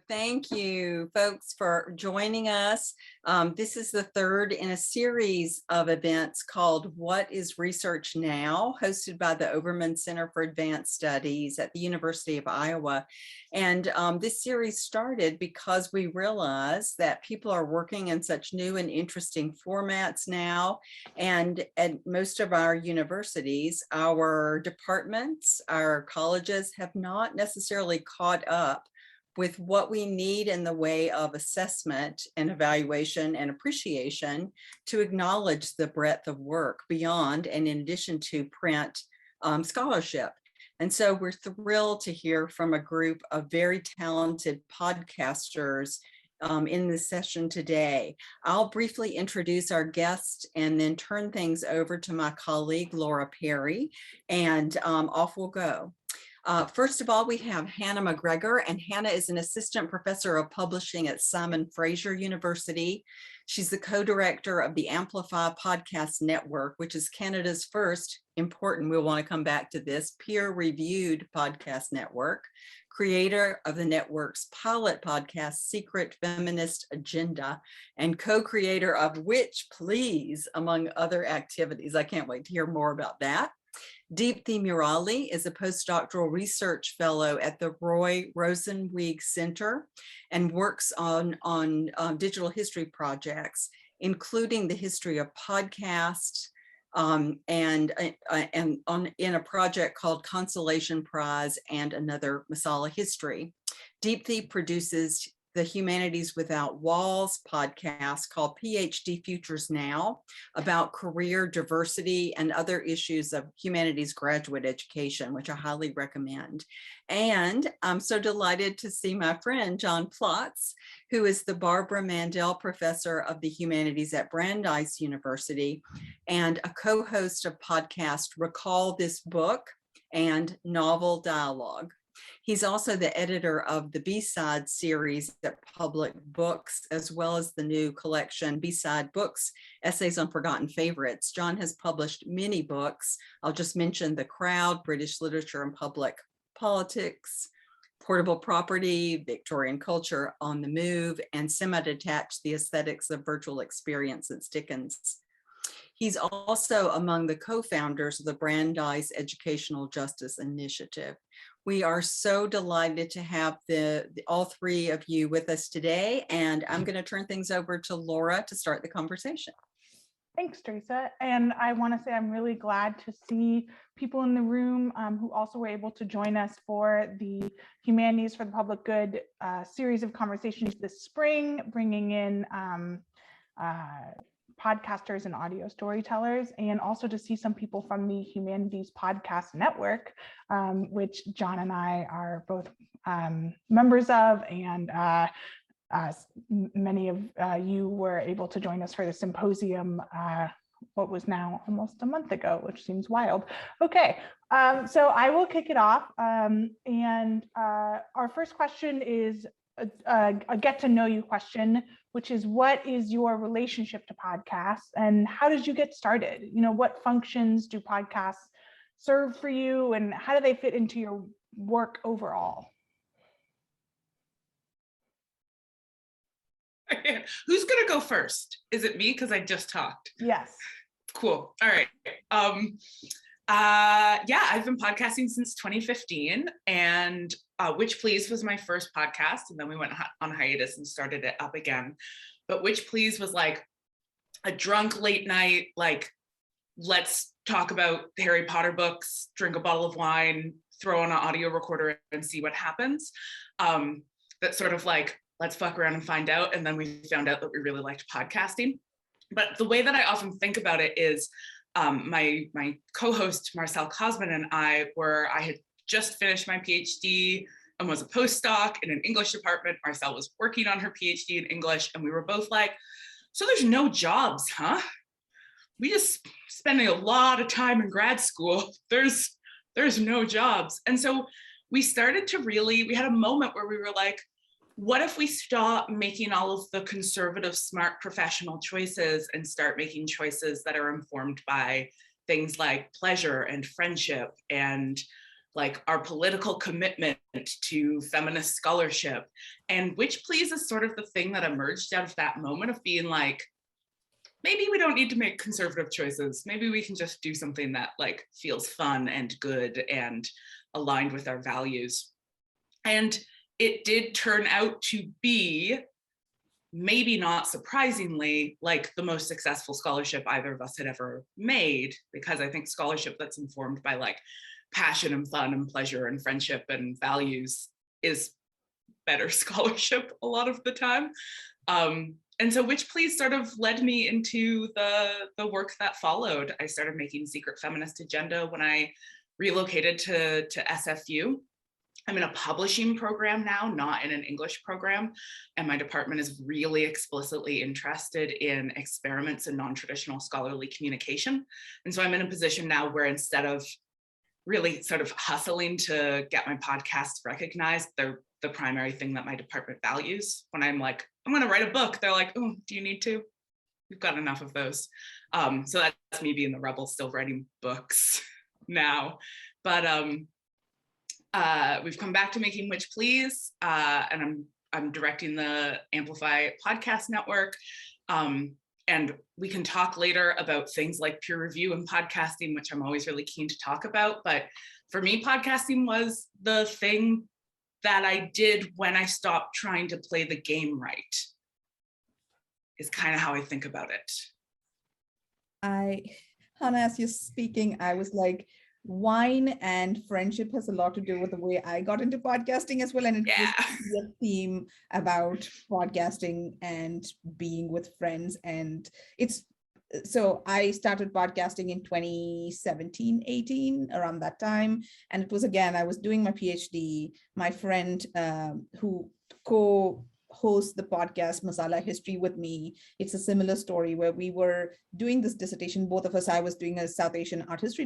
Thank you, folks, for joining us. This is the third in a series of events called What is Research Now?, hosted by the Obermann Center for Advanced Studies at the University of Iowa. And this series started because we realized that people are working in such new and interesting formats now. And at most of our universities, our departments, our colleges have not necessarily caught up with what we need in the way of assessment and evaluation and appreciation to acknowledge the breadth of work beyond and in addition to print scholarship. And so we're thrilled to hear from a group of very talented podcasters in this session today. I'll briefly introduce our guest and then turn things over to my colleague, Laura Perry, and off we'll go. First of all, we have Hannah McGregor, and Hannah is an assistant professor of publishing at Simon Fraser University. She's the co-director of the Amplify Podcast Network, which is Canada's first, important, we'll want to come back to this, peer-reviewed podcast network, creator of the network's pilot podcast, Secret Feminist Agenda, and co-creator of Which Please, among other activities. I can't wait to hear more about that. Deepthi Murali is a postdoctoral research fellow at the Roy Rosenweig Center and works on digital history projects, including the history of podcasts and in a project called Consolation Prize and Another Masala History. Deepthi produces the Humanities Without Walls podcast called PhD Futures Now, about career diversity and other issues of humanities graduate education, which I highly recommend. And I'm so delighted to see my friend, John Plotz, who is the Barbara Mandel Professor of the Humanities at Brandeis University and a co-host of podcast Recall This Book and Novel Dialogue. He's also the editor of the B-Side series at Public Books, as well as the new collection B-Side Books, Essays on Forgotten Favorites. John has published many books. I'll just mention The Crowd, British Literature and Public Politics, Portable Property, Victorian Culture on the Move, and Semi-Detached, The Aesthetics of Virtual Experiences, Dickens. He's also among the co-founders of the Brandeis Educational Justice Initiative. We are so delighted to have all three of you with us today, and I'm going to turn things over to Laura to start the conversation. Thanks, Teresa. And I want to say I'm really glad to see people in the room who also were able to join us for the Humanities for the Public Good series of conversations this spring, bringing in podcasters and audio storytellers, and also to see some people from the Humanities Podcast Network, which John and I are both members of, and many of you were able to join us for the symposium, what was now almost a month ago, which seems wild. Okay, so I will kick it off, and our first question is a get to know you question, which is, what is your relationship to podcasts and how did you get started? You know, what functions do podcasts serve for you and how do they fit into your work overall? Who's gonna go first? Is it me? Because I just talked. Yes. Cool. All right. Yeah, I've been podcasting since 2015, and Which Please was my first podcast, and then we went on hiatus and started it up again. But Which Please was like a drunk late night, like, let's talk about Harry Potter books, drink a bottle of wine, throw on an audio recorder and see what happens. That sort of like, let's fuck around and find out. And then we found out that we really liked podcasting. But the way that I often think about it is, my co-host Marcel Cosman and I had just finished my PhD and was a postdoc in an English department. Marcel was working on her PhD in English, and we were both like, so there's no jobs, huh? We just spending a lot of time in grad school. There's no jobs. And so we started to we had a moment where we were like, what if we stop making all of the conservative, smart professional choices and start making choices that are informed by things like pleasure and friendship and like our political commitment to feminist scholarship. And Which Please is sort of the thing that emerged out of that moment of being like, maybe we don't need to make conservative choices. Maybe we can just do something that like feels fun and good and aligned with our values. And it did turn out to be, maybe not surprisingly, like the most successful scholarship either of us had ever made, because I think scholarship that's informed by like passion and fun and pleasure and friendship and values is better scholarship a lot of the time. And so Which Please sort of led me into the work that followed. I started making Secret Feminist Agenda when I relocated to SFU. I'm in a publishing program now, not in an English program. And my department is really explicitly interested in experiments in non-traditional scholarly communication. And so I'm in a position now where instead of really sort of hustling to get my podcast recognized, they're the primary thing that my department values. When I'm like, I'm gonna write a book, they're like, oh, do you need to? We've got enough of those. So that's me being the rebel, still writing books now. But we've come back to making Which Please, and I'm directing the Amplify Podcast Network. And we can talk later about things like peer review and podcasting, which I'm always really keen to talk about. But for me, podcasting was the thing that I did when I stopped trying to play the game right, is kind of how I think about it. Hannah, as you're speaking, I was like, wine and friendship has a lot to do with the way I got into podcasting as well. And it was a theme about podcasting and being with friends. And so I started podcasting in 2017, 18, around that time. And it was, again, I was doing my PhD. My friend who co-hosts the podcast Masala History with me, it's a similar story where we were doing this dissertation, both of us. I was doing a South Asian art history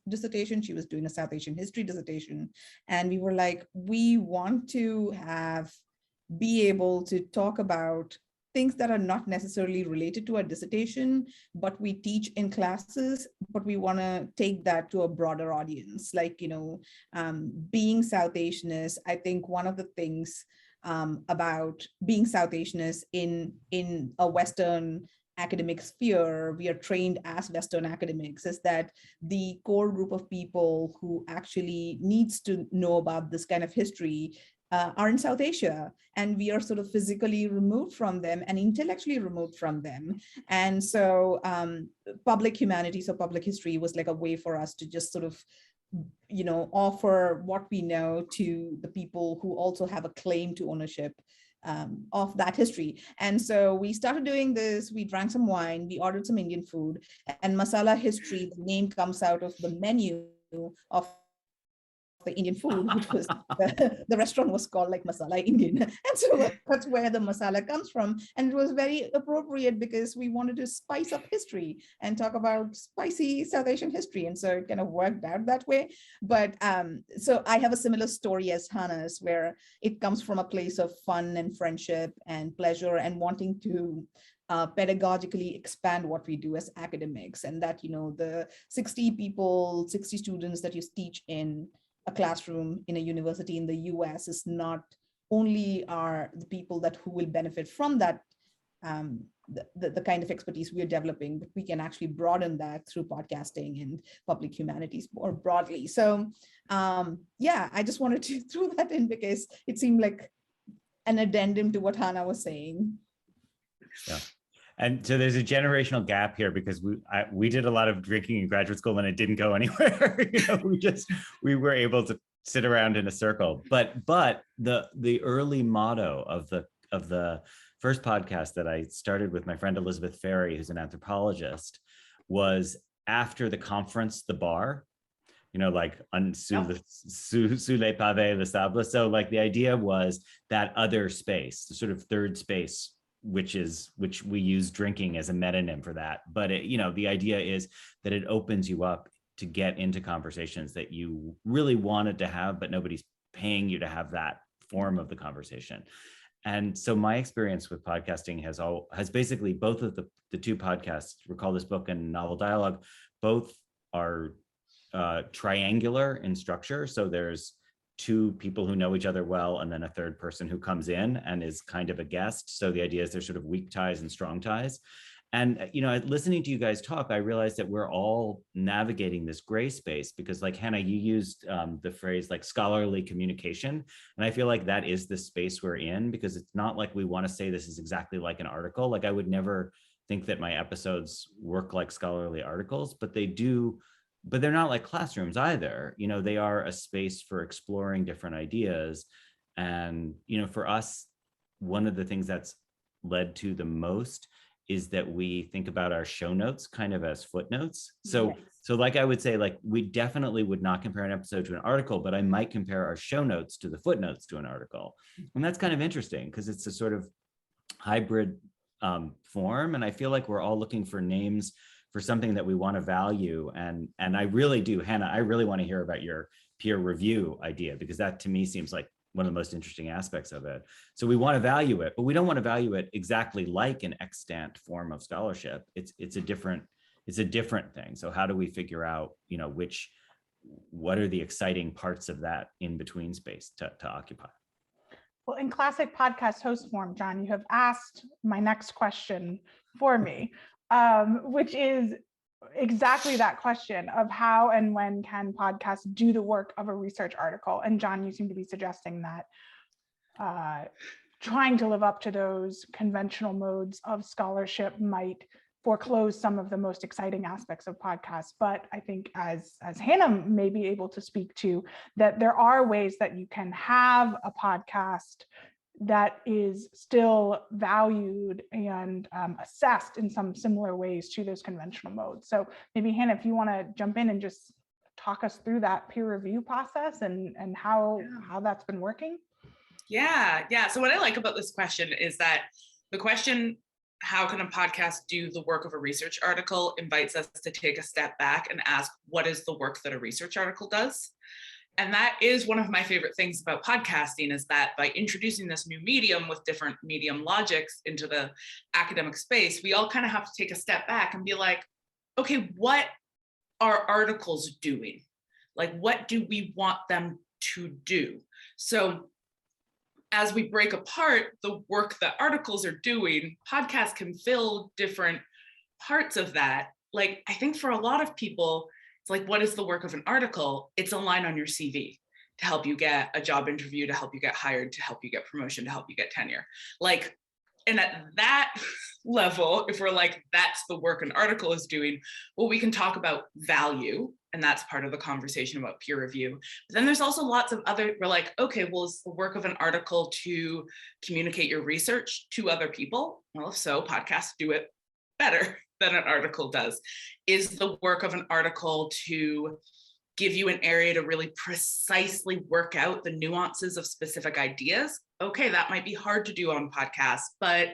dissertation. She was doing a South Asian history dissertation. And we were like, we want to be able to talk about things that are not necessarily related to our dissertation, but we teach in classes, but we want to take that to a broader audience. Like, being South Asianist, I think one of the things about being South Asianist in a Western academic sphere, we are trained as Western academics, is that the core group of people who actually needs to know about this kind of history are in South Asia, and we are sort of physically removed from them and intellectually removed from them. And so public humanities or public history was like a way for us to just sort of, offer what we know to the people who also have a claim to ownership of that history. And so we started doing this. We drank some wine, we ordered some Indian food, and Masala History, the name comes out of the menu of the Indian food, which was the restaurant was called like Masala Indian. And so that's where the masala comes from. And it was very appropriate because we wanted to spice up history and talk about spicy South Asian history. And so it kind of worked out that way. But so I have a similar story as Hannah's, where it comes from a place of fun and friendship and pleasure and wanting to pedagogically expand what we do as academics. And that, the 60 students that you teach in a classroom in a university in the US is not only are the people who will benefit from that, the kind of expertise we are developing, but we can actually broaden that through podcasting and public humanities more broadly. So I just wanted to throw that in because it seemed like an addendum to what Hannah was saying. Yeah. And so there's a generational gap here because we did a lot of drinking in graduate school and it didn't go anywhere. We were able to sit around in a circle. But the early motto of the first podcast that I started with my friend Elizabeth Ferry, who's an anthropologist, was after the conference, the bar. Like sous les pavés le sable. So like the idea was that other space, the sort of third space, which we use drinking as a metonym for that. But the idea is that it opens you up to get into conversations that you really wanted to have, but nobody's paying you to have that form of the conversation. And so my experience with podcasting has basically both of the two podcasts, Recall This Book and Novel Dialogue, both are triangular in structure. So there's two people who know each other well, and then a third person who comes in and is kind of a guest. So the idea is there's sort of weak ties and strong ties. And, listening to you guys talk, I realized that we're all navigating this gray space because, like, Hannah, you used the phrase like scholarly communication. And I feel like that is the space we're in, because it's not like we want to say this is exactly like an article. Like, I would never think that my episodes work like scholarly articles, but they do. But they're not like classrooms either. They are a space for exploring different ideas. And, for us, one of the things that's led to the most is that we think about our show notes kind of as footnotes. So like I would say, like, we definitely would not compare an episode to an article, but I might compare our show notes to the footnotes to an article. And that's kind of interesting because it's a sort of hybrid form. And I feel like we're all looking for names for something that we want to value. And I really do, Hannah, I really want to hear about your peer review idea, because that to me seems like one of the most interesting aspects of it. So we want to value it, but we don't want to value it exactly like an extant form of scholarship. It's a different thing. So how do we figure out, what are the exciting parts of that in between space to occupy? Well, in classic podcast host form, John, you have asked my next question for me, which is exactly that question of how and when can podcasts do the work of a research article. And John, you seem to be suggesting that trying to live up to those conventional modes of scholarship might foreclose some of the most exciting aspects of podcasts. But I think as Hannah may be able to speak to, that there are ways that you can have a podcast that is still valued and assessed in some similar ways to those conventional modes. So maybe Hannah, if you want to jump in and just talk us through that peer review process and how that's been working. Yeah. So what I like about this question is that the question, how can a podcast do the work of a research article, invites us to take a step back and ask, what is the work that a research article does? And that is one of my favorite things about podcasting, is that by introducing this new medium with different medium logics into the academic space, we all kind of have to take a step back and be like, okay, what are articles doing? Like, what do we want them to do? So as we break apart the work that articles are doing, podcasts can fill different parts of that. Like, I think for a lot of people, it's like, what is the work of an article? It's a line on your CV to help you get a job interview, to help you get hired, to help you get promotion, to help you get tenure. Like, and at that level, if we're like, that's the work an article is doing, well, we can talk about value, and that's part of the conversation about peer review. But then there's also lots of other, we're like, okay, well, is the work of an article to communicate your research to other people? Well, if so, podcasts do it better than an article does. Is the work of an article to give you an area to really precisely work out the nuances of specific ideas? Okay, that might be hard to do on podcasts, but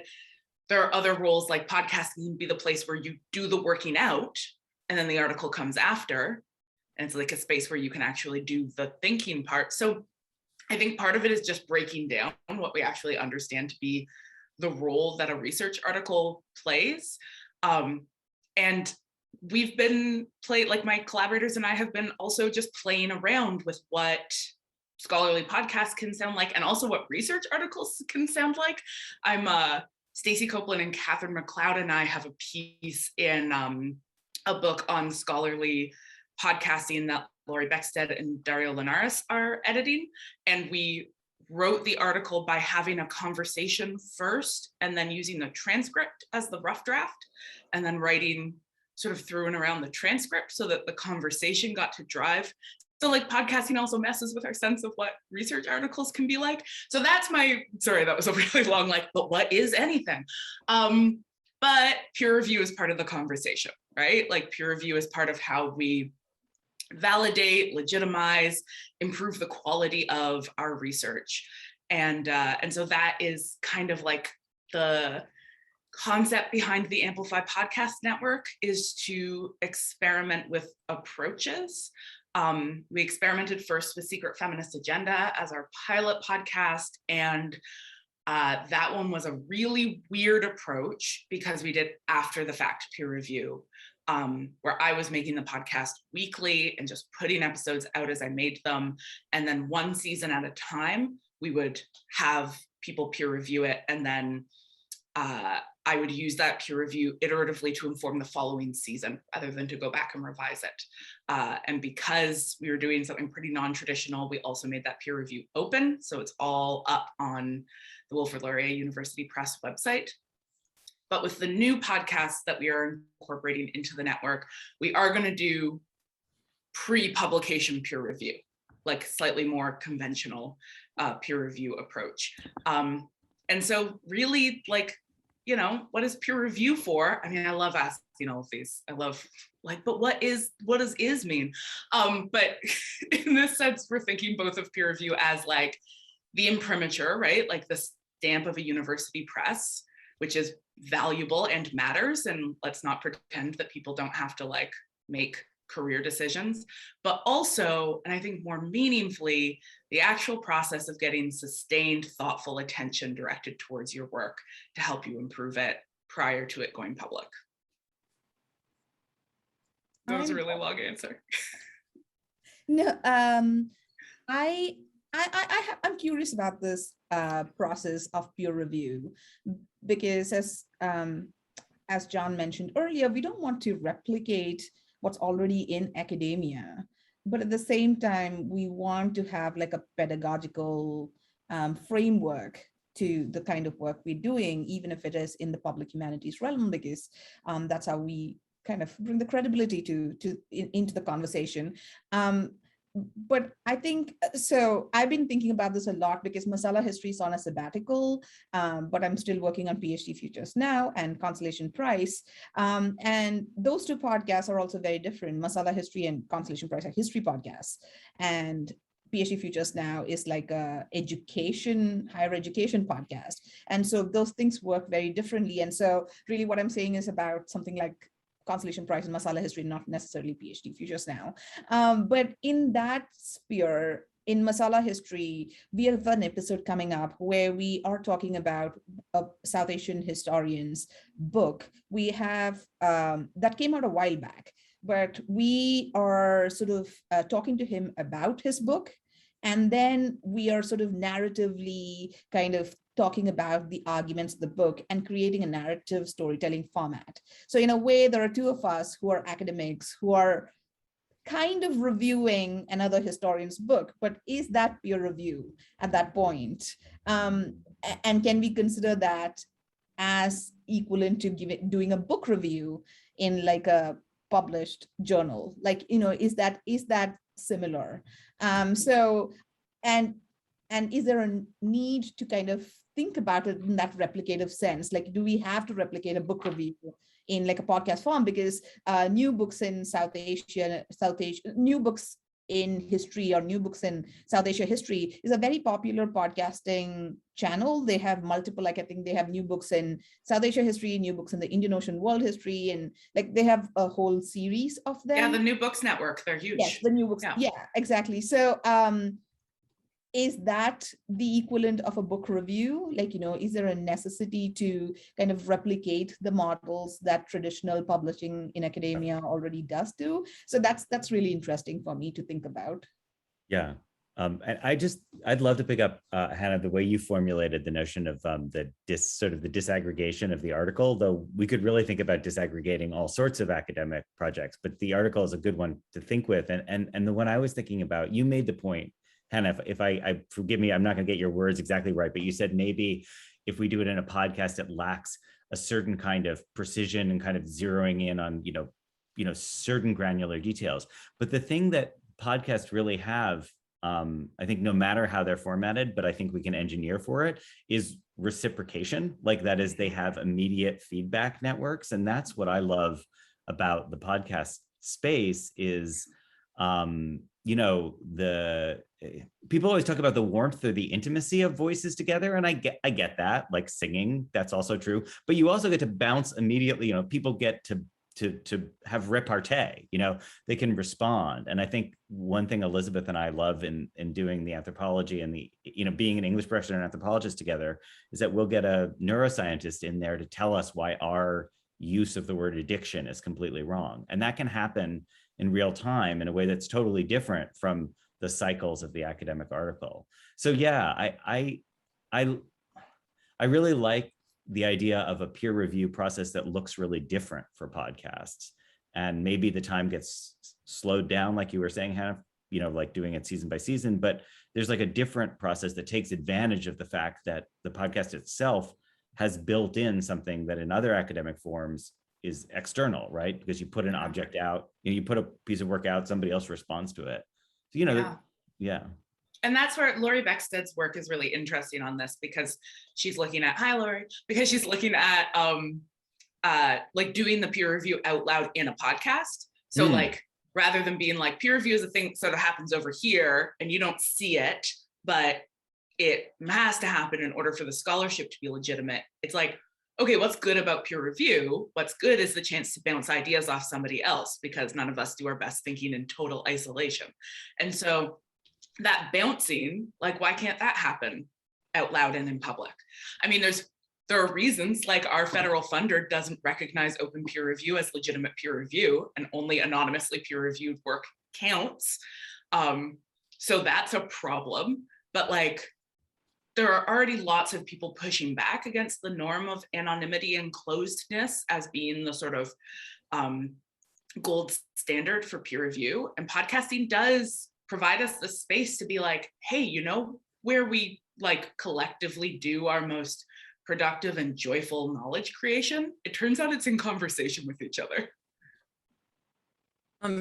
there are other roles, like podcasting can be the place where you do the working out and then the article comes after. And it's like a space where you can actually do the thinking part. So I think part of it is just breaking down what we actually understand to be the role that a research article plays. And we've been like my collaborators and I have been also just playing around with what scholarly podcasts can sound like, and also what research articles can sound like. I'm Stacey Copeland and Catherine McLeod and I have a piece in a book on scholarly podcasting that Laurie Beckstead and Dario Linares are editing. And we wrote the article by having a conversation first and then using the transcript as the rough draft, and then writing sort of through and around the transcript so that the conversation got to drive. So like podcasting also messes with our sense of what research articles can be like. So that's sorry, that was a really long, but what is anything? But peer review is part of the conversation, right? Like, peer review is part of how we validate, legitimize, improve the quality of our research. And so that is kind of like the concept behind the Amplify Podcast Network, is to experiment with approaches. We experimented first with Secret Feminist Agenda as our pilot podcast, and that one was a really weird approach because we did after the fact peer review. where I was making the podcast weekly and just putting episodes out as I made them. And then one season at a time, we would have people peer review it. And then I would use that peer review iteratively to inform the following season, other than to go back and revise it. And because we were doing something pretty non-traditional, we also made that peer review open. So it's all up on the Wilfrid Laurier University Press website. But with the new podcasts that we are incorporating into the network, we are going to do pre-publication peer review, like slightly more conventional peer review approach. And so really, like, you know, what is peer review for? I mean, I love asking all of these. I love, like, but what does is mean? But in this sense, we're thinking both of peer review as like the imprimatur, right? Like the stamp of a university press, which is valuable and matters. And let's not pretend that people don't have to like make career decisions, but also, and I think more meaningfully, the actual process of getting sustained, thoughtful attention directed towards your work to help you improve it prior to it going public. That was a really long answer. No, I'm curious about this process of peer review, because as John mentioned earlier, we don't want to replicate what's already in academia, but at the same time, we want to have like a pedagogical framework to the kind of work we're doing, even if it is in the public humanities realm, because that's how we kind of bring the credibility into the conversation. But I think, so I've been thinking about this a lot because Masala History is on a sabbatical, but I'm still working on PhD Futures Now and Consolation Prize. And those two podcasts are also very different. Masala History and Consolation Prize are history podcasts. And PhD Futures Now is like a higher education podcast. And so those things work very differently. And so really what I'm saying is about something like Consolation Prize and Masala History, not necessarily PhD Futures Now. But in that sphere, in Masala History, we have an episode coming up where we are talking about a South Asian historian's book. We have, that came out a while back, but we are sort of talking to him about his book. And then we are sort of narratively kind of talking about the arguments of the book and creating a narrative storytelling format. So in a way, there are two of us who are academics who are kind of reviewing another historian's book, but is that peer review at that point? And can we consider that as equivalent to doing a book review in like a published journal? Like, you know, is that similar? So, and is there a need to kind of think about it in that replicative sense? Like, do we have to replicate a book review in like a podcast form? Because new books in South Asia, new books in history or new books in South Asia history is a very popular podcasting channel. They have multiple, like I think they have new books in South Asia history, new books in the Indian Ocean world history, and like they have a whole series of them. Yeah, the New Books Network, they're huge. Yes, the new books, yeah, exactly. So is that the equivalent of a book review? Like, you know, is there a necessity to kind of replicate the models that traditional publishing in academia already does do? So that's really interesting for me to think about. Yeah. And I'd love to pick up, Hannah, the way you formulated the notion of the disaggregation of the article, though we could really think about disaggregating all sorts of academic projects, but the article is a good one to think with. And the one I was thinking about, you made the point, Hannah, if I forgive me, I'm not going to get your words exactly right, but you said maybe if we do it in a podcast, it lacks a certain kind of precision and kind of zeroing in on, certain granular details. But the thing that podcasts really have, I think no matter how they're formatted, but I think we can engineer for it, is reciprocation. Like that is, they have immediate feedback networks. And that's what I love about the podcast space is, the people always talk about the warmth or the intimacy of voices together. And I get that, like singing, that's also true, but you also get to bounce immediately. People get to have repartee, they can respond. And I think one thing Elizabeth and I love in doing the anthropology and the, being an English professor and anthropologist together is that we'll get a neuroscientist in there to tell us why our use of the word addiction is completely wrong. And that can happen in real time in a way that's totally different from the cycles of the academic article. So yeah, I really like the idea of a peer review process that looks really different for podcasts. And maybe the time gets slowed down, like you were saying, Hannah, you know, like doing it season by season, but there's like a different process that takes advantage of the fact that the podcast itself has built in something that in other academic forums is external, right? Because you put an object out, you put a piece of work out, somebody else responds to it. So, you know, yeah. And that's where Laurie Beckstead's work is really interesting on this, because she's looking at, hi Laurie, because she's looking at like doing the peer review out loud in a podcast. So like, rather than being like peer review is a thing sort of happens over here and you don't see it, but it has to happen in order for the scholarship to be legitimate. It's like, okay, what's good about peer review? What's good is the chance to bounce ideas off somebody else, because none of us do our best thinking in total isolation. And so that bouncing, like, why can't that happen out loud and in public? I mean, there are reasons, like our federal funder doesn't recognize open peer review as legitimate peer review, and only anonymously peer reviewed work counts. So that's a problem. But like, there are already lots of people pushing back against the norm of anonymity and closedness as being the sort of gold standard for peer review. And podcasting does provide us the space to be like, hey, you know, where we like collectively do our most productive and joyful knowledge creation, it turns out it's in conversation with each other.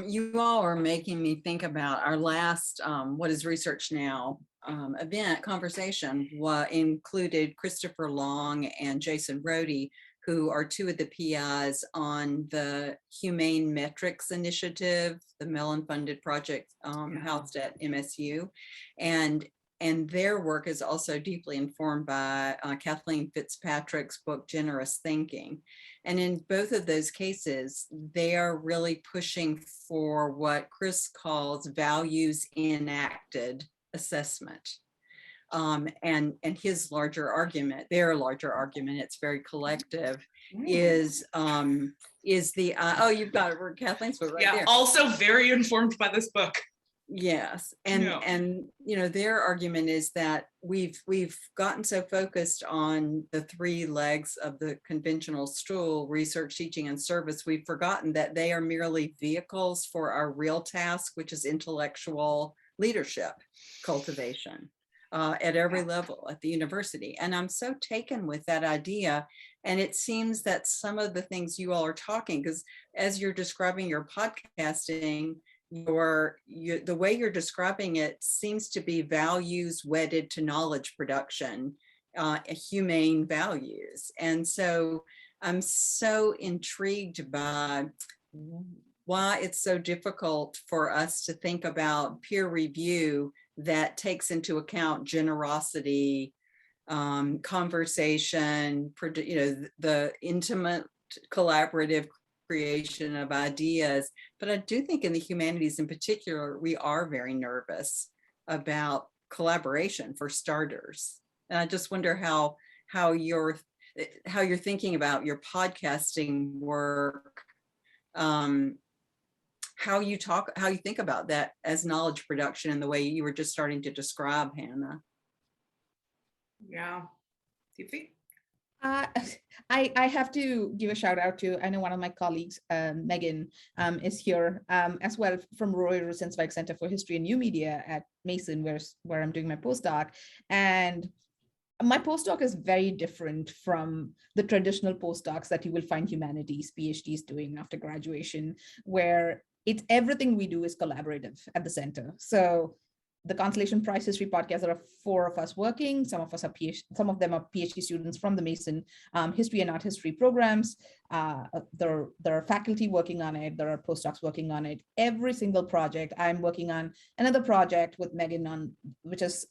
You all are making me think about our last What is Research Now event conversation included Christopher Long and Jason Rohde, who are two of the PIs on the Humane Metrics Initiative, the Mellon-funded project housed at MSU. And their work is also deeply informed by Kathleen Fitzpatrick's book, Generous Thinking. And in both of those cases, they are really pushing for what Chris calls values enacted assessment. And his larger argument, their larger argument, it's very collective, is the, oh, you've got it, Kathleen's book right there. Yeah, also very informed by this book. Yes, and you know, their argument is that we've gotten so focused on the three legs of the conventional stool, research, teaching, and service, we've forgotten that they are merely vehicles for our real task, which is intellectual leadership cultivation at every level at the university. And I'm so taken with that idea. And it seems that some of the things you all are talking, because as you're describing your podcasting, the way you're describing it seems to be values wedded to knowledge production, humane values. And so I'm so intrigued by why it's so difficult for us to think about peer review that takes into account generosity, conversation, you know, the intimate collaborative creation of ideas. But I do think in the humanities in particular, we are very nervous about collaboration for starters. And I just wonder how you're thinking about your podcasting work, how you think about that as knowledge production in the way you were just starting to describe, Hannah. Yeah. Do you think? I have to give a shout out to, I know one of my colleagues, Megan, is here as well, from Roy Rosenzweig Center for History and New Media at Mason, where I'm doing my postdoc. And my postdoc is very different from the traditional postdocs that you will find humanities PhDs doing after graduation, where it's everything we do is collaborative at the center. So the Constellation Prize History Podcast, there are 4 of us working. Some of them are PhD students from the Mason History and Art History programs. There are faculty working on it. There are postdocs working on it. Every single project, I'm working on another project with Megan on, which is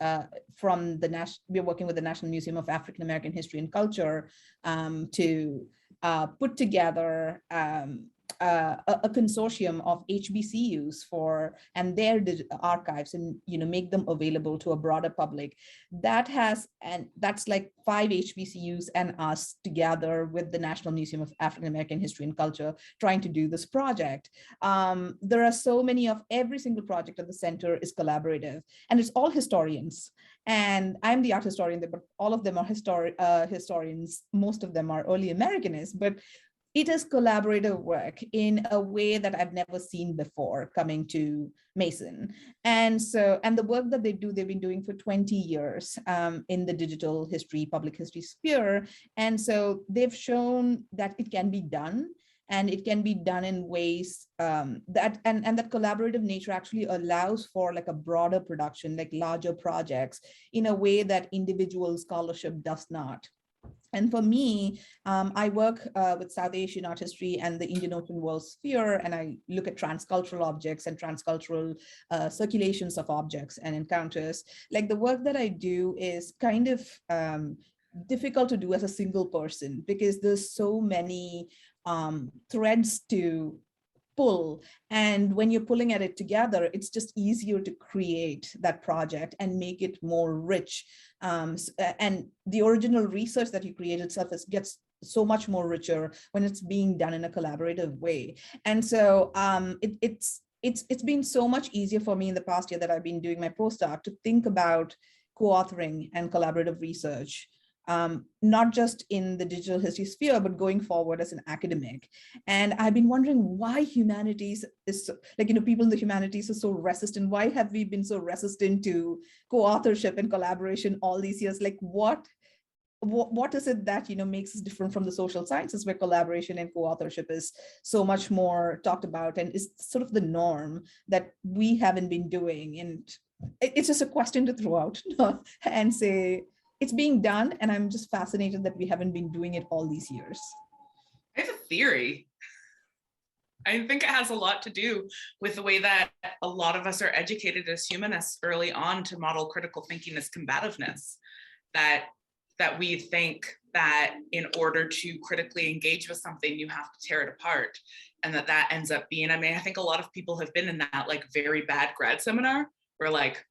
from we're working with the National Museum of African American History and Culture to put together a consortium of HBCUs and their archives, and make them available to a broader public. That's like 5 HBCUs and us together with the National Museum of African American History and Culture trying to do this project. There are so many of every single project at the center is collaborative, and it's all historians. And I'm the art historian, but all of them are historians. Most of them are early Americanists, but it is collaborative work in a way that I've never seen before coming to Mason. And the work that they've been doing for 20 years in the digital history, public history sphere. And so they've shown that it can be done, and it can be done in ways that collaborative nature actually allows for like a broader production, like larger projects, in a way that individual scholarship does not. And for me, I work with South Asian art history and the Indian Ocean world sphere, and I look at transcultural objects and transcultural circulations of objects and encounters. Like, the work that I do is kind of difficult to do as a single person, because there's so many threads to pull, and when you're pulling at it together, it's just easier to create that project and make it more rich, and the original research that you create itself gets so much more richer when it's being done in a collaborative way. And so it's been so much easier for me in the past year that I've been doing my postdoc to think about co-authoring and collaborative research, not just in the digital history sphere, but going forward as an academic. And I've been wondering why humanities is people in the humanities are so resistant. Why have we been so resistant to co-authorship and collaboration all these years? Like, what is it that makes us different from the social sciences, where collaboration and co-authorship is so much more talked about and is sort of the norm, that we haven't been doing? And it's just a question to throw out and say, it's being done, and I'm just fascinated that we haven't been doing it all these years. I have a theory. I think it has a lot to do with the way that a lot of us are educated as humanists early on to model critical thinking as combativeness. That we think that in order to critically engage with something, you have to tear it apart. And that ends up being, I think a lot of people have been in that like very bad grad seminar where like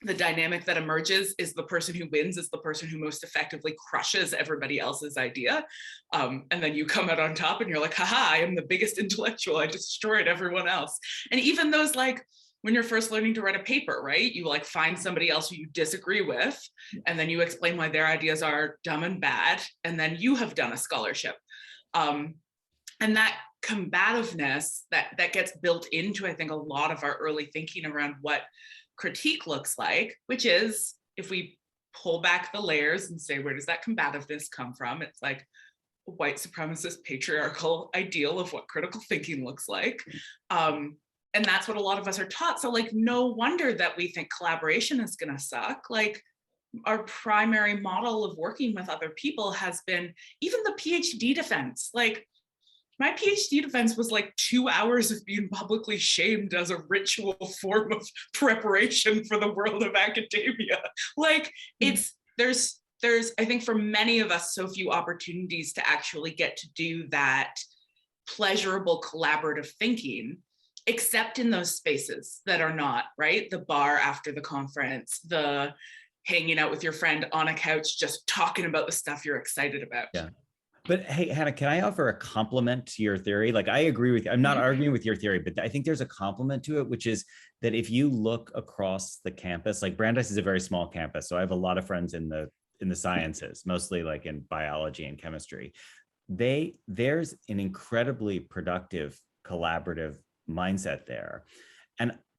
the dynamic that emerges is the person who wins is the person who most effectively crushes everybody else's idea. And then you come out on top and you're like, haha, I am the biggest intellectual. I destroyed everyone else. And even those, like, when you're first learning to write a paper, right? You like find somebody else who you disagree with, and then you explain why their ideas are dumb and bad. And then you have done a scholarship. And that combativeness that gets built into, I think, a lot of our early thinking around what critique looks like, which is, if we pull back the layers and say, where does that combativeness come from? It's like a white supremacist patriarchal ideal of what critical thinking looks like. And that's what a lot of us are taught. So like, no wonder that we think collaboration is gonna suck. Like, our primary model of working with other people has been, even the PhD defense, like, my PhD defense was like 2 hours of being publicly shamed as a ritual form of preparation for the world of academia. Like, there's, I think for many of us, so few opportunities to actually get to do that pleasurable collaborative thinking, except in those spaces that are not, right? The bar after the conference, the hanging out with your friend on a couch, just talking about the stuff you're excited about. Yeah. But hey, Hannah, can I offer a compliment to your theory? Like, I agree with you. I'm not arguing with your theory, but I think there's a compliment to it, which is that if you look across the campus, like Brandeis is a very small campus. So I have a lot of friends in the sciences, mostly like in biology and chemistry. There's an incredibly productive, collaborative mindset there.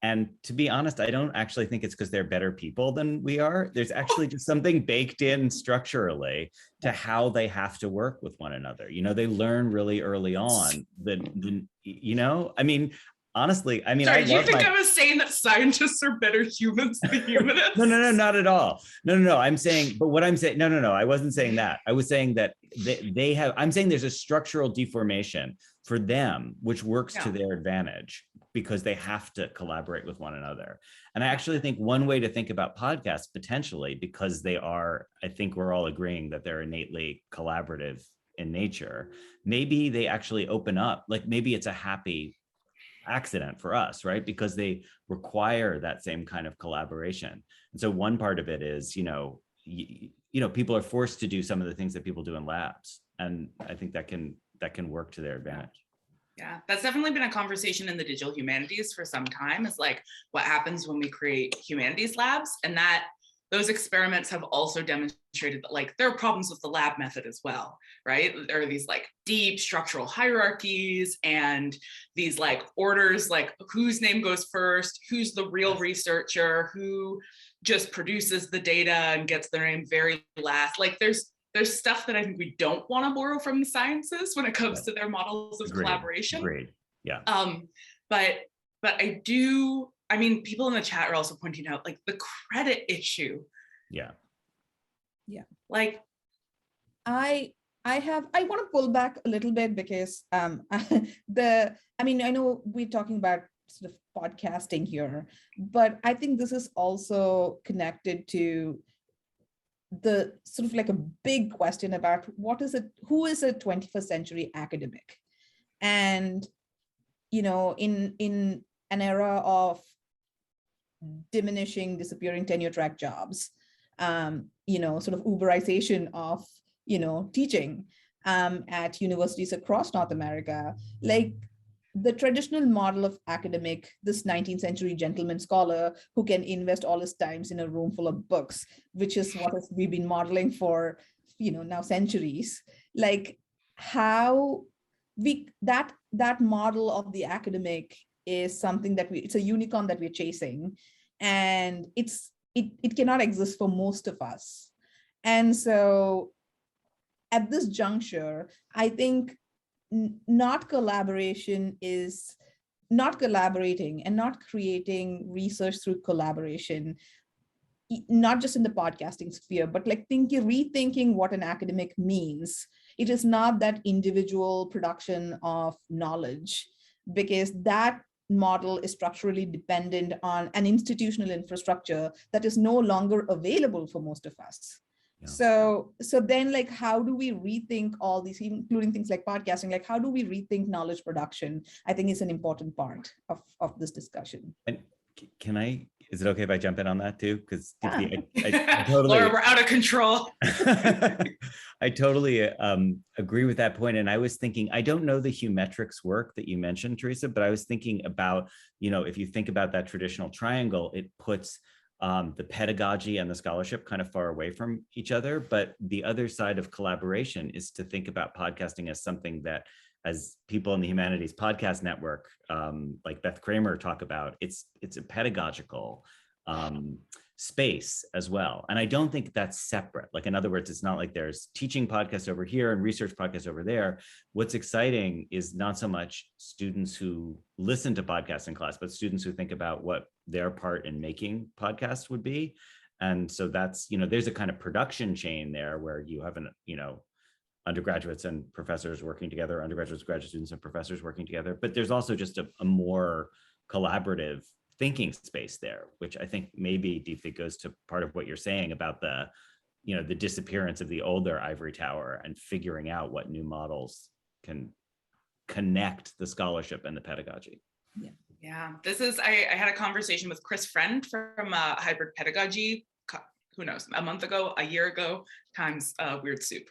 And to be honest, I don't actually think it's because they're better people than we are. There's actually just something baked in structurally to how they have to work with one another. They learn really early on I mean, honestly, I mean, sorry, do you think I was saying that scientists are better humans than humanists? No, not at all. No. I'm saying, but what I'm saying, no, I wasn't saying that. I was saying that I'm saying there's a structural deformation for them, which works to their advantage because they have to collaborate with one another. And I actually think one way to think about podcasts potentially, because they are, I think we're all agreeing that they're innately collaborative in nature, maybe they actually open up, like maybe it's a happy accident for us, right? Because they require that same kind of collaboration. And so one part of it is, people are forced to do some of the things that people do in labs. And I think that can work to their advantage. Yeah, that's definitely been a conversation in the digital humanities for some time, is like what happens when we create humanities labs, and that those experiments have also demonstrated that like there are problems with the lab method as well, right? There are these like deep structural hierarchies and these like orders, like whose name goes first, who's the real researcher, who just produces the data and gets their name very last. Like there's stuff that I think we don't want to borrow from the sciences when it comes to their models of collaboration. Agreed. Yeah. But I mean, people in the chat are also pointing out like the credit issue. Yeah. Like I want to pull back a little bit because I know we're talking about sort of podcasting here, but I think this is also connected to the sort of like a big question about who is a 21st century academic? And, in an era of disappearing tenure track jobs, sort of Uberization of, teaching at universities across North America, like the traditional model of academic, this 19th century gentleman scholar who can invest all his times in a room full of books, which is what we've been modeling for, now centuries, like how that model of the academic is something that it's a unicorn that we're chasing, and it cannot exist for most of us. And so at this juncture, I think not collaborating and not creating research through collaboration, not just in the podcasting sphere, but like rethinking what an academic means. It is not that individual production of knowledge, because that model is structurally dependent on an institutional infrastructure that is no longer available for most of us. Yeah. So then, like, how do we rethink all these, including things like podcasting? Like, how do we rethink knowledge production? I think is an important part of this discussion. And is it okay if I jump in on that too? Because I totally, Laura, we're out of control. I totally agree with that point. And I was thinking, I don't know the Humetrics work that you mentioned, Teresa, but I was thinking about, if you think about that traditional triangle, it puts the pedagogy and the scholarship kind of far away from each other. But the other side of collaboration is to think about podcasting as something that, as people in the Humanities Podcast Network, like Beth Kramer, talk about, it's a pedagogical space as well. And I don't think that's separate. Like, in other words, it's not like there's teaching podcasts over here and research podcasts over there. What's exciting is not so much students who listen to podcasts in class, but students who think about what their part in making podcasts would be. And so that's, there's a kind of production chain there where you have undergraduates and professors working together, undergraduates, graduate students and professors working together. But there's also just a more collaborative thinking space there, which I think maybe Deepthi goes to part of what you're saying about the disappearance of the older ivory tower and figuring out what new models can connect the scholarship and the pedagogy. Yeah. This is, I had a conversation with Chris Friend from Hybrid Pedagogy, who knows, a month ago, a year ago, time's weird soup.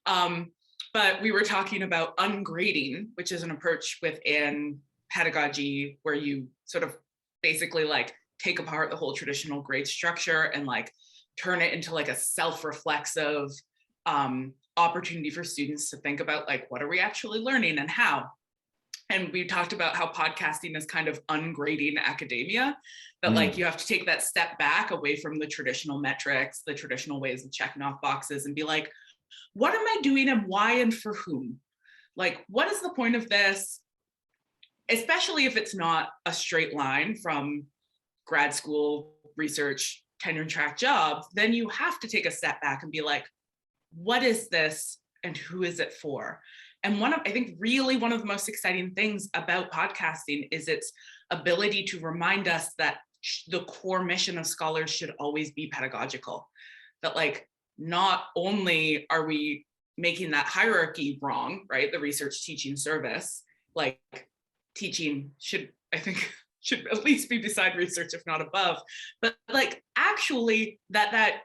But we were talking about ungrading, which is an approach within pedagogy where you sort of basically like take apart the whole traditional grade structure and like turn it into like a self-reflexive opportunity for students to think about like, what are we actually learning and how? And we talked about how podcasting is kind of ungrading academia, that like you have to take that step back away from the traditional metrics, the traditional ways of checking off boxes, and be like, what am I doing and why and for whom? Like, what is the point of this? Especially if it's not a straight line from grad school, research, tenure track jobs, then you have to take a step back and be like, what is this and who is it for? And I think really one of the most exciting things about podcasting is its ability to remind us that the core mission of scholars should always be pedagogical. That like, not only are we making that hierarchy wrong, right? The research teaching service, like teaching should, I think, should at least be beside research, if not above. But like actually that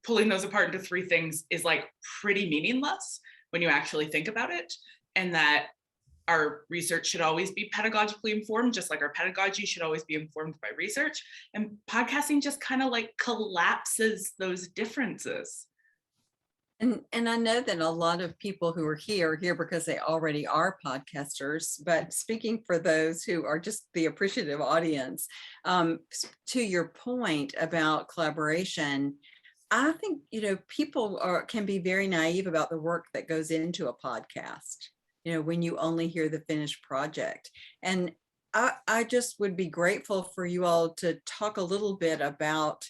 pulling those apart into three things is like pretty meaningless when you actually think about it. And that our research should always be pedagogically informed, just like our pedagogy should always be informed by research. And podcasting just kind of like collapses those differences. And I know that a lot of people who are here because they already are podcasters, but speaking for those who are just the appreciative audience, to your point about collaboration, I think, people can be very naive about the work that goes into a podcast, when you only hear the finished project. And I just would be grateful for you all to talk a little bit about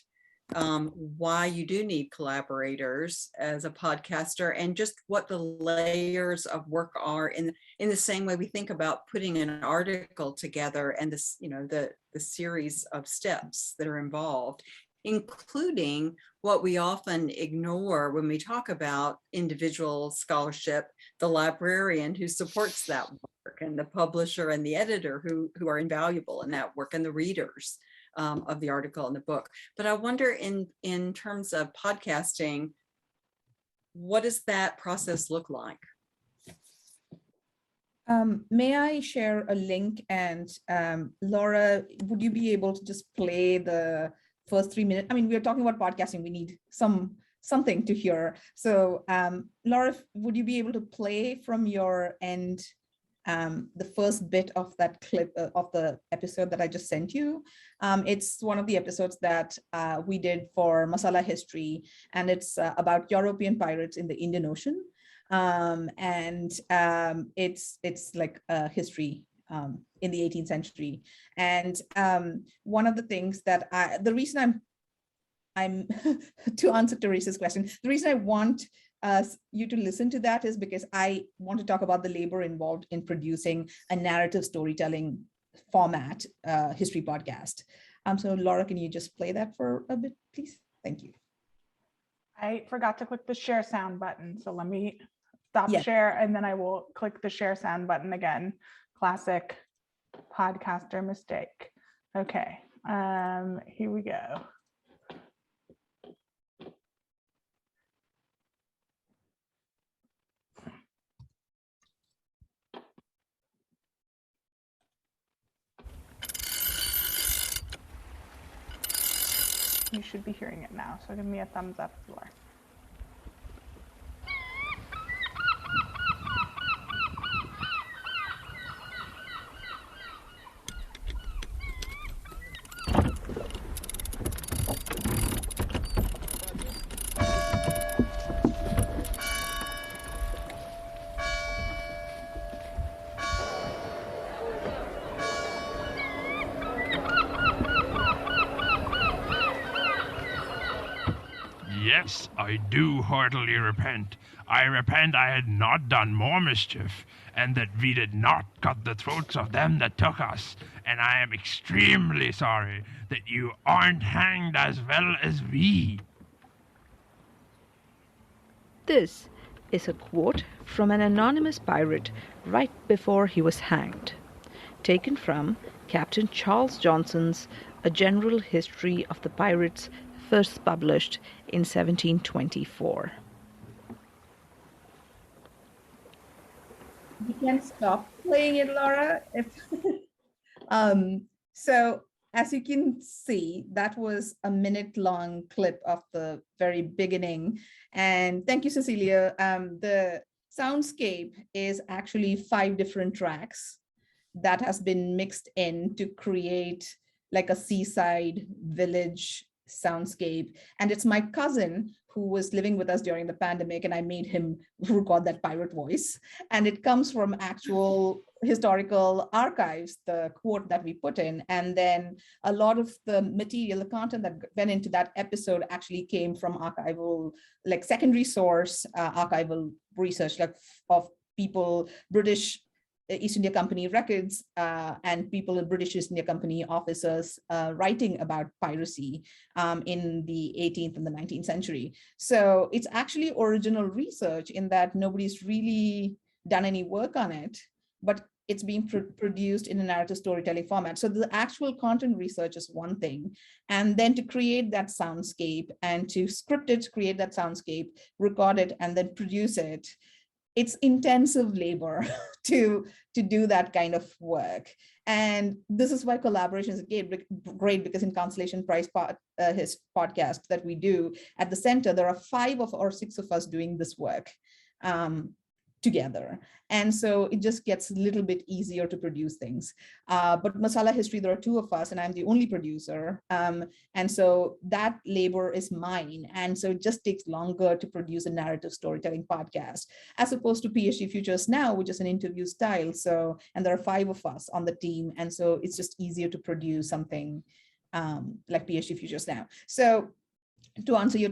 why you do need collaborators as a podcaster, and just what the layers of work are in the same way we think about putting an article together, and this, the series of steps that are involved, including what we often ignore when we talk about individual scholarship, the librarian who supports that work, and the publisher and the editor who are invaluable in that work, and the readers of the article and the book. But I wonder, in terms of podcasting, what does that process look like? May I share a link? And Laura, would you be able to just play the first 3 minutes? I mean, we're talking about podcasting. We need something to hear. So Laura, would you be able to play from your end the first bit of that clip of the episode that I just sent you? It's one of the episodes that we did for Masala History, and it's about European pirates in the Indian Ocean. It's like a history in the 18th century. And one of the things that the reason I'm to answer Teresa's question, the reason I want you to listen to that is because I want to talk about the labor involved in producing a narrative storytelling format history podcast. So Laura, can you just play that for a bit, please? Thank you. I forgot to click the share sound button, so let me stop Yes. share, and then I will click the share sound button again. Classic podcaster mistake. Okay, here we go. You should be hearing it now, so give me a thumbs up if you are. Yes, I do heartily repent. I repent I had not done more mischief, and that we did not cut the throats of them that took us. And I am extremely sorry that you aren't hanged as well as we. This is a quote from an anonymous pirate right before he was hanged, taken from Captain Charles Johnson's A General History of the Pirates, first published in 1724. You can stop playing it, Laura. So as you can see, that was a minute-long clip of the very beginning. And thank you, Cecilia. The Soundscape is actually 5 different tracks that has been mixed in to create like a seaside village soundscape. And it's my cousin who was living with us during the pandemic, and I made him record that pirate voice. And it comes from actual historical archives, the quote that we put in. And then a lot of the material, the content that went into that episode actually came from archival, like secondary source archival research, like of people, British East India Company records and people in British East India Company officers writing about piracy in the 18th and the 19th century. So it's actually original research in that nobody's really done any work on it, but it's being produced in a narrative storytelling format. So the actual content research is one thing. And then to create that soundscape and to script it, create that soundscape, record it, and then produce it, it's intensive labor to do that kind of work. And this is why collaboration is great, because in Constellation Prize his podcast that we do at the center, there are 5 or 6 of us doing this work together. And so it just gets a little bit easier to produce things. But Masala History, there are 2 of us and I'm the only producer. And so that labor is mine. And so it just takes longer to produce a narrative storytelling podcast, as opposed to PhD Futures Now, which is an interview style. So, and there are 5 of us on the team. And so it's just easier to produce something like PhD Futures Now. So to answer your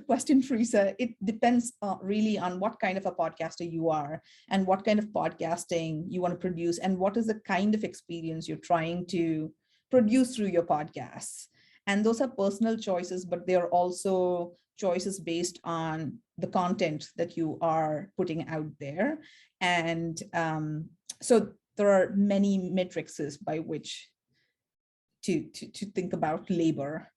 question, Fraser, it depends really on what kind of a podcaster you are and what kind of podcasting you want to produce and what is the kind of experience you're trying to produce through your podcasts. And those are personal choices, but they're also choices based on the content that you are putting out there. And so there are many matrices by which to think about labor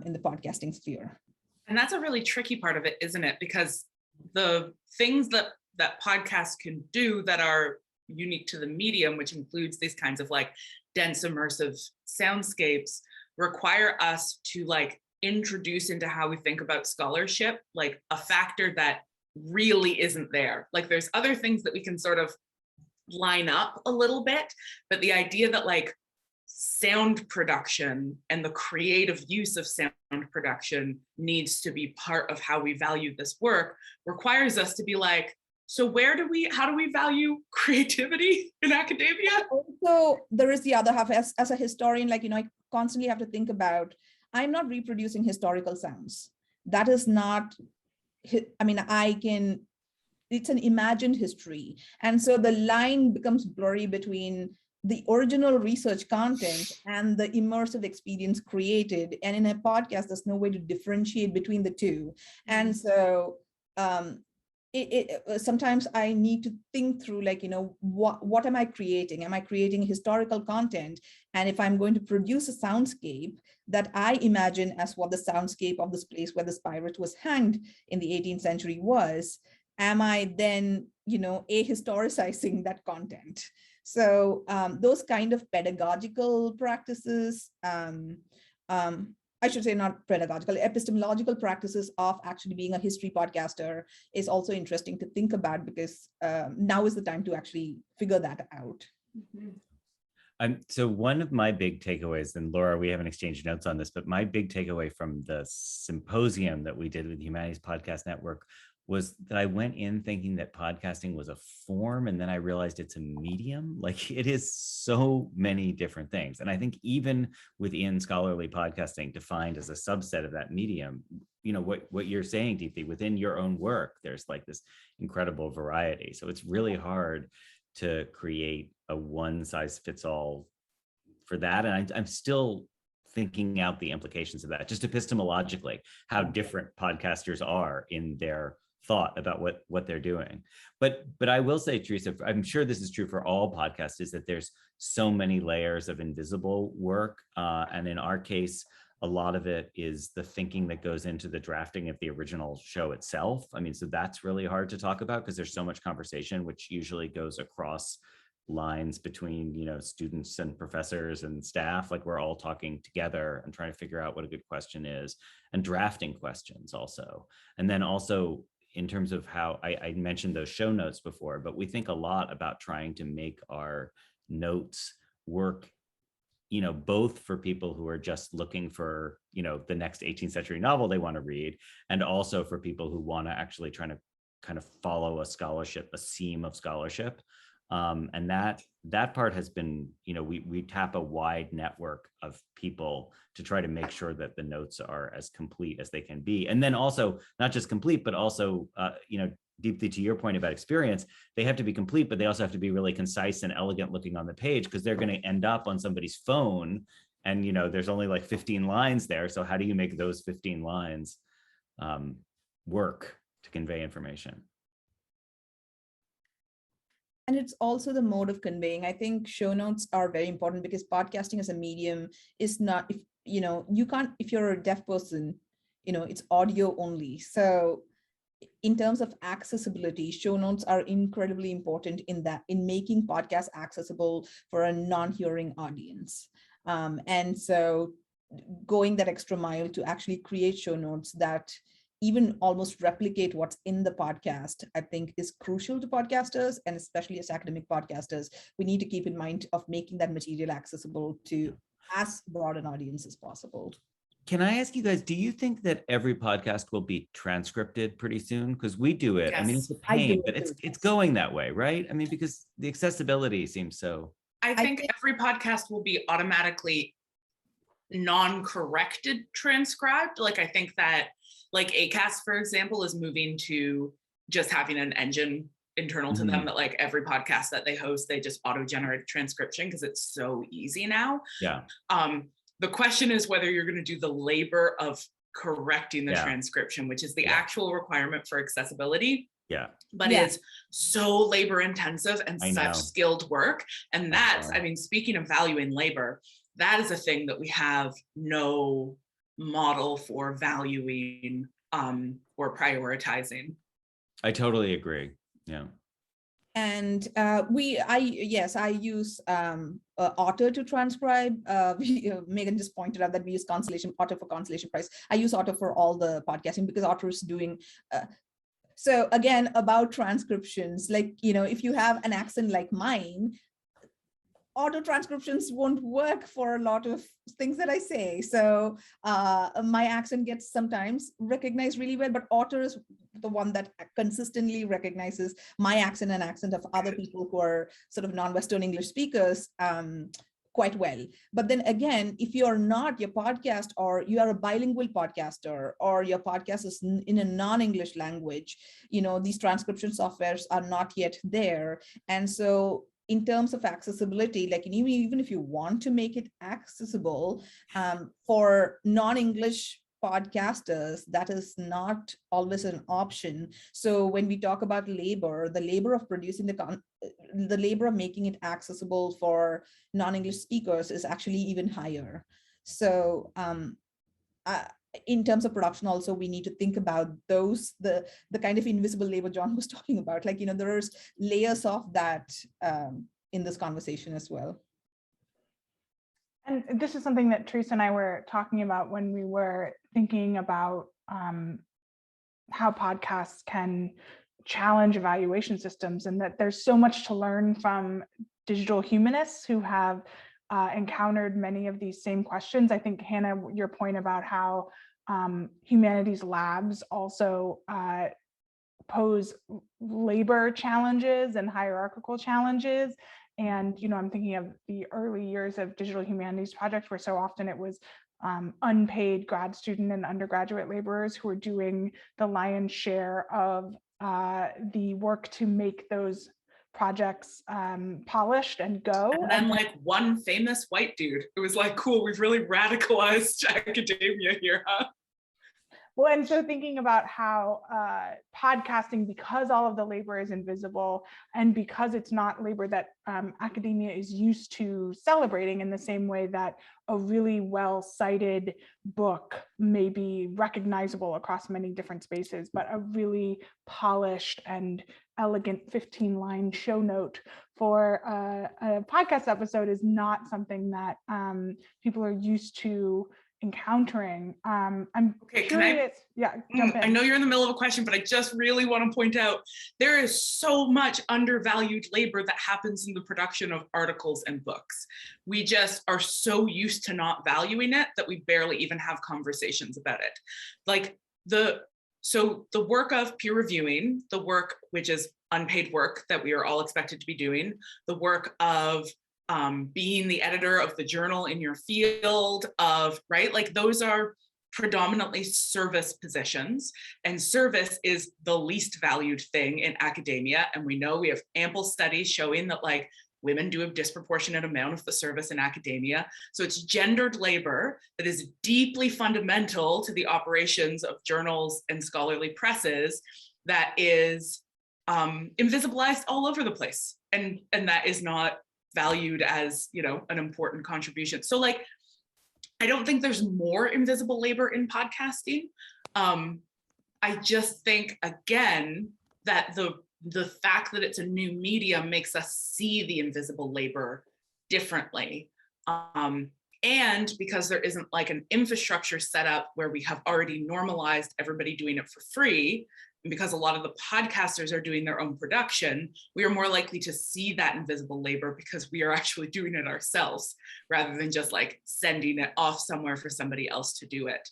in the podcasting sphere. And that's a really tricky part of it, isn't it? Because the things that podcasts can do that are unique to the medium, which includes these kinds of like dense immersive soundscapes, require us to like introduce into how we think about scholarship, like a factor that really isn't there. Like there's other things that we can sort of line up a little bit, but the idea that like sound production and the creative use of sound production needs to be part of how we value this work requires us to be like, so how do we value creativity in academia? Also, there is the other half. As a historian, like, I constantly have to think about, I'm not reproducing historical sounds. That is not, it's an imagined history. And so the line becomes blurry between the original research content and the immersive experience created. And in a podcast, there's no way to differentiate between the two. And so sometimes I need to think through, like, what am I creating? Am I creating historical content? And if I'm going to produce a soundscape that I imagine as what the soundscape of this place where this pirate was hanged in the 18th century was, am I then, ahistoricizing that content? So those kind of pedagogical practices, I should say not pedagogical, epistemological practices of actually being a history podcaster is also interesting to think about, because now is the time to actually figure that out. So one of my big takeaways, and Laura, we haven't exchanged notes on this, but my big takeaway from the symposium that we did with the Humanities Podcast Network was that I went in thinking that podcasting was a form, and then I realized it's a medium. Like, it is so many different things. And I think even within scholarly podcasting, defined as a subset of that medium, what you're saying, Deepthi, within your own work, there's like this incredible variety. So it's really hard to create a one size fits all for that. And I'm still thinking out the implications of that, just epistemologically, how different podcasters are in their thought about what they're doing. But I will say, Teresa, I'm sure this is true for all podcasts, is that there's so many layers of invisible work. And in our case, a lot of it is the thinking that goes into the drafting of the original show itself. So that's really hard to talk about because there's so much conversation, which usually goes across lines between, students and professors and staff. Like, we're all talking together and trying to figure out what a good question is, and drafting questions also. And then also, in terms of how I mentioned those show notes before, but we think a lot about trying to make our notes work, both for people who are just looking for, the next 18th century novel they want to read, and also for people who want to actually try to kind of follow a seam of scholarship. And that part has been, we tap a wide network of people to try to make sure that the notes are as complete as they can be. And then also not just complete, but also, deeply to your point about experience, they have to be complete, but they also have to be really concise and elegant looking on the page, because they're going to end up on somebody's phone and, there's only like 15 lines there. So how do you make those 15 lines work to convey information? And it's also the mode of conveying. I think show notes are very important, because podcasting as a medium is not, if you can't, if you're a deaf person, it's audio only. So in terms of accessibility, show notes are incredibly important in making podcasts accessible for a non-hearing audience. And so going that extra mile to actually create show notes that even almost replicate what's in the podcast, I think is crucial to podcasters, and especially as academic podcasters, we need to keep in mind of making that material accessible to as broad an audience as possible. Can I ask you guys, do you think that every podcast will be transcripted pretty soon? Because we do it. Yes. I mean, it's a pain, but it's going that way, right? I mean, because the accessibility seems so. I think every podcast will be automatically non-corrected transcribed. Like, I think that like Acast, for example, is moving to just having an engine internal to them that like every podcast that they host, they just auto-generate transcription because it's so easy now. Yeah. The question is whether you're going to do the labor of correcting the transcription, which is the actual requirement for accessibility. Yeah. But it's so labor intensive and such skilled work. And that's, I mean, speaking of valuing labor, that is a thing that we have no model for valuing or prioritizing. I totally agree. Yeah. And I use Otter to transcribe. Megan just pointed out that we use Otter for Consolation Prize. I use Otter for all the podcasting because Otter is doing. So again, about transcriptions, like, if you have an accent like mine, auto transcriptions won't work for a lot of things that I say. So my accent gets sometimes recognized really well, but Otter is the one that consistently recognizes my accent and accent of other people who are sort of non-Western English speakers quite well. But then again, if you're not your podcast, or you are a bilingual podcaster, or your podcast is in a non-English language, these transcription softwares are not yet there. And so in terms of accessibility, like even if you want to make it accessible for non-English podcasters, that is not always an option. So when we talk about labor, the labor of producing the labor of making it accessible for non-English speakers is actually even higher. So in terms of production also, we need to think about those, the kind of invisible labor John was talking about. Like, there's layers of that in this conversation as well. And this is something that Teresa and I were talking about when we were thinking about how podcasts can challenge evaluation systems, and that there's so much to learn from digital humanists who have encountered many of these same questions. I think, Hannah, your point about how humanities labs also pose labor challenges and hierarchical challenges. And, I'm thinking of the early years of digital humanities projects, where so often it was unpaid grad student and undergraduate laborers who were doing the lion's share of the work to make those projects polished and go. And then like one famous white dude, it was like, cool, we've really radicalized academia here, huh? Well, and so thinking about how podcasting, because all of the labor is invisible, and because it's not labor that academia is used to celebrating in the same way that a really well-cited book may be recognizable across many different spaces, but a really polished and elegant 15-line show note for a podcast episode is not something that people are used to encountering. I'm okay, curious. Jump in. I know you're in the middle of a question, but I just really want to point out there is so much undervalued labor that happens in the production of articles and books. We just are so used to not valuing it that we barely even have conversations about it. Like the work of peer reviewing, the work which is unpaid work that we are all expected to be doing, the work of being the editor of the journal in your field of, right? Like those are predominantly service positions, and service is the least valued thing in academia. And we know we have ample studies showing that like women do a disproportionate amount of the service in academia. So it's gendered labor that is deeply fundamental to the operations of journals and scholarly presses that is invisibilized all over the place. And that is not valued as, you know, an important contribution. So like, I don't think there's more invisible labor in podcasting. I just think, again, that the fact that it's a new medium makes us see the invisible labor differently. And because there isn't like an infrastructure set up where we have already normalized everybody doing it for free, and because a lot of the podcasters are doing their own production, we are more likely to see that invisible labor because we are actually doing it ourselves rather than just like sending it off somewhere for somebody else to do it.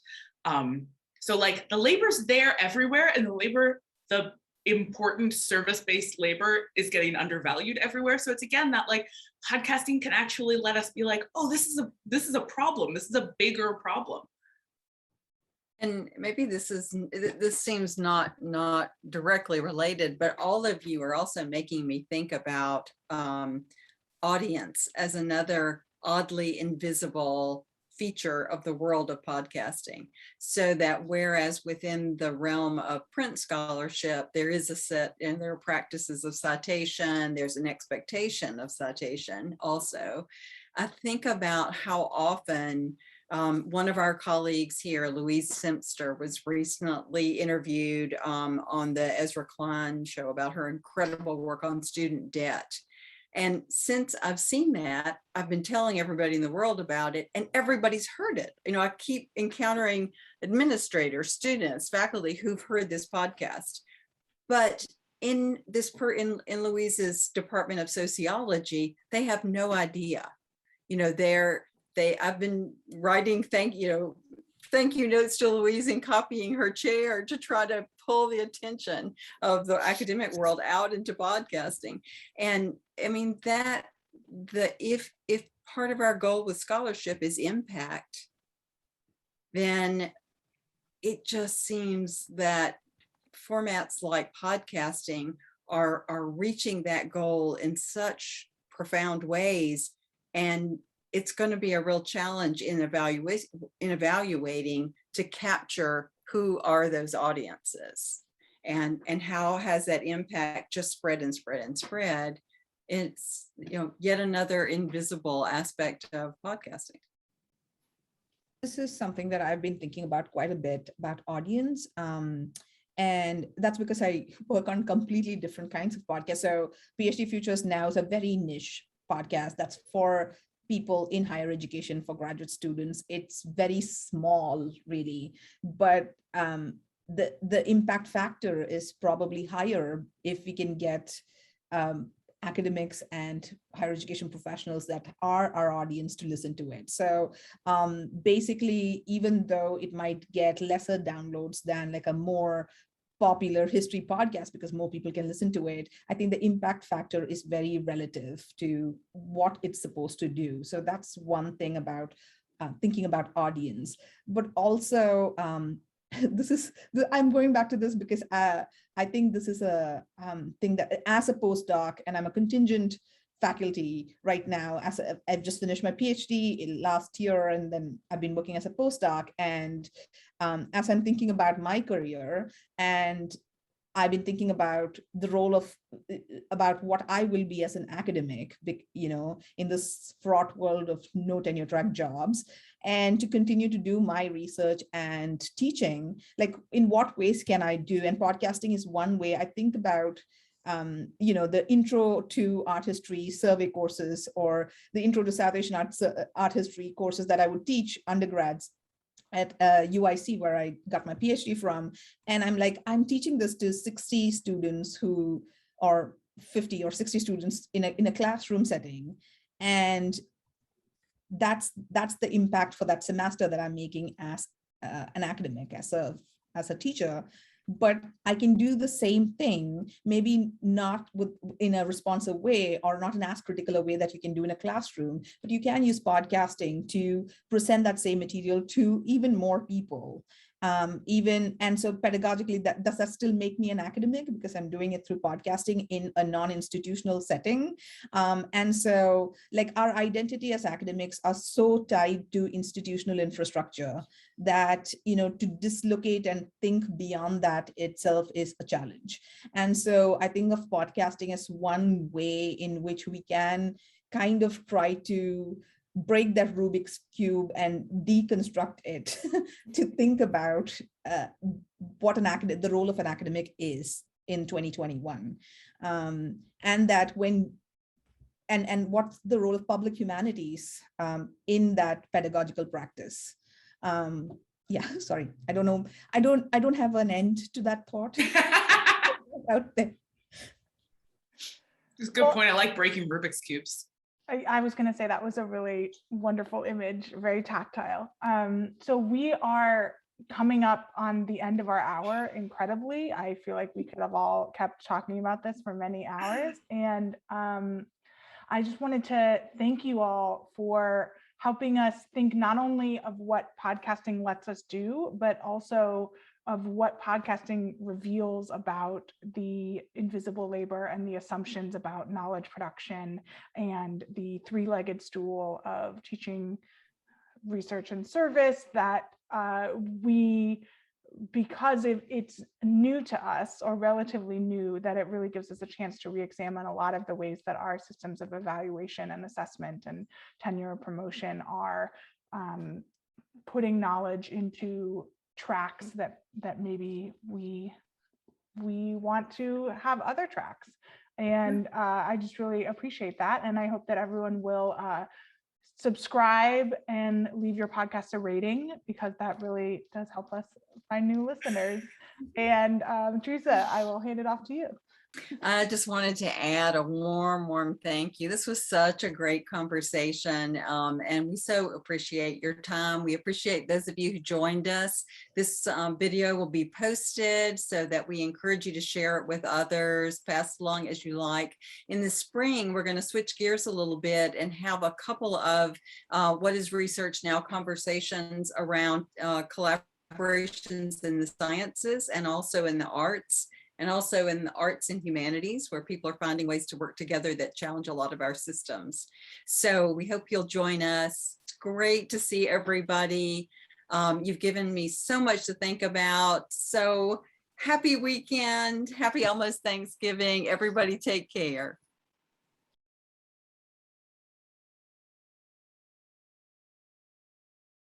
So like the labor's there everywhere, and the important service-based labor is getting undervalued everywhere. So it's again that like podcasting can actually let us be like, oh, this is a problem. This is a bigger problem. And maybe this seems not directly related, but all of you are also making me think about audience as another oddly invisible feature of the world of podcasting. So that whereas within the realm of print scholarship, there is a set and there are practices of citation, there's an expectation of citation also. I think about how often one of our colleagues here, Louise Simpster, was recently interviewed on the Ezra Klein show about her incredible work on student debt. And since I've seen that, I've been telling everybody in the world about it, and everybody's heard it. You know, I keep encountering administrators, students, faculty who've heard this podcast. But in Louise's Department of Sociology, they have no idea. You know, I've been writing thank you notes to Louise and copying her chair to try to pull the attention of the academic world out into podcasting. And I mean if part of our goal with scholarship is impact, then it just seems that formats like podcasting are reaching that goal in such profound ways. And it's going to be a real challenge in evaluating to capture who are those audiences and how has that impact just spread and spread and spread. It's, you know, yet another invisible aspect of podcasting. This is something that I've been thinking about quite a bit about audience. And that's because I work on completely different kinds of podcasts. So PhD Futures now is a very niche podcast that's for people in higher education, for graduate students. It's very small, really, but the impact factor is probably higher if we can get academics and higher education professionals that are our audience to listen to it. So basically, even though it might get lesser downloads than like a more popular history podcast because more people can listen to it, I think the impact factor is very relative to what it's supposed to do. So that's one thing about thinking about audience. But also, I'm going back to this because I think this is a thing that as a postdoc, and I'm a contingent faculty right now, I've just finished my PhD last year, and then I've been working as a postdoc. And as I'm thinking about my career, and I've been thinking about the role of, about what I will be as an academic, you know, in this fraught world of no tenure track jobs, and to continue to do my research and teaching, like in what ways can I do? And podcasting is one way. I think about you know, the intro to art history survey courses, or the intro to South Asian art history courses that I would teach undergrads at UIC, where I got my PhD from. And I'm teaching this to 60 students who are 50 or 60 students in a classroom setting. And that's the impact for that semester that I'm making as an academic, as a teacher. but I can do the same thing, maybe not in a responsive way or not in as critical a way that you can do in a classroom, but you can use podcasting to present that same material to even more people. And so pedagogically, does that still make me an academic because I'm doing it through podcasting in a non-institutional setting? And so like our identity as academics are so tied to institutional infrastructure that, you know, to dislocate and think beyond that itself is a challenge. And so I think of podcasting as one way in which we can kind of try to break that Rubik's Cube and deconstruct it to think about what the role of an academic is in 2021. And that and what's the role of public humanities in that pedagogical practice. Yeah, sorry, I don't know. I don't have an end to that thought out there. It's a good point. I like breaking Rubik's Cubes. I was going to say that was a really wonderful image, very tactile. So we are coming up on the end of our hour, incredibly. I feel like we could have all kept talking about this for many hours. And I just wanted to thank you all for helping us think not only of what podcasting lets us do, but also of what podcasting reveals about the invisible labor and the assumptions about knowledge production and the three-legged stool of teaching, research, and service that because it's new to us or relatively new, that it really gives us a chance to re-examine a lot of the ways that our systems of evaluation and assessment and tenure and promotion are putting knowledge into tracks that maybe we want to have other tracks. And I just really appreciate that. And I hope that everyone will subscribe and leave your podcast a rating, because that really does help us find new listeners. And Teresa, I will hand it off to you. I just wanted to add a warm thank you. This was such a great conversation, and we so appreciate your time. We appreciate those of you who joined us. This video will be posted so that we encourage you to share it with others, pass along as you like. In the spring, we're going to switch gears a little bit and have a couple of What is Research Now conversations around collaborations in the sciences and also in the arts. And also in the arts and humanities, where people are finding ways to work together that challenge a lot of our systems. So we hope you'll join us. It's great to see everybody. You've given me so much to think about. So happy weekend. Happy almost Thanksgiving. Everybody take care.